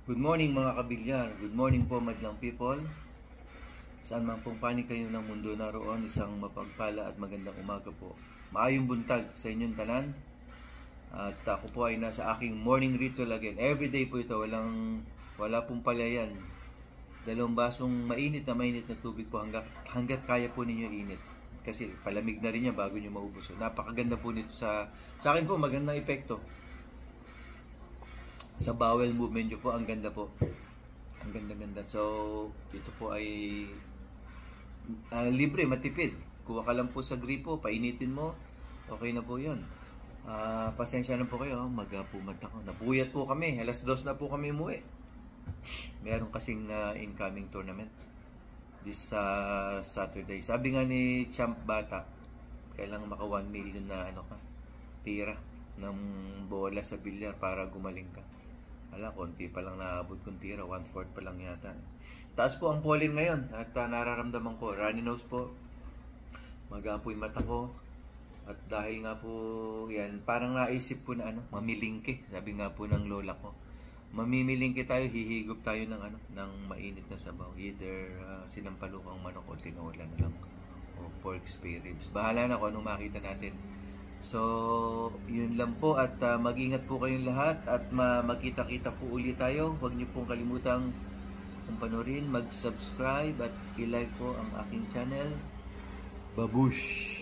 Good morning mga kabilyar. Good morning po madlang people. Saan man pong panig kayo ng mundo naroon, isang mapagpala at magandang umaga po. Maayong buntag sa inyong tanan. At ako po ay nasa aking morning ritual again. Everyday po ito, wala pong palayan. 2 basong mainit na tubig po hanggat kaya po ninyo init. Kasi palamig na rin yan bago nyo maubos. So, napakaganda po nito sa akin po, magandang epekto. Sa bowel movement nyo po, ang ganda po. Ang ganda-ganda. So, ito po ay libre, matipid. Kuha ka lang po sa gripo, painitin mo, okay na po yun. Pasensya na po kayo, magpumad ako. Nabuyat po kami, 2:00 na po kami umuwi. Meron kasing incoming tournament this Saturday. Sabi nga ni Champ Bata, kailangan maka 1 million na tira ng bola sa bilyar para gumaling ka. Konti pa lang naabot kong tira, 1/4 pa lang yata. Taas po ang pollen ngayon at nararamdaman ko, runny nose po, magapoy mata ko. At dahil nga po yan, parang naisip po na mamilingki. Sabi nga po ng lola ko, mamimilingki tayo, hihigop tayo ng mainit na sabaw. Either sinampalukang manok o tinola na lang o pork spare ribs. Bahala na kung anong makita natin. So, yun lang po at mag-ingat po kayong lahat at magkita-kita po ulit tayo. Huwag niyo pong kalimutang panoorin, mag-subscribe at i-like po ang aking channel. Babush!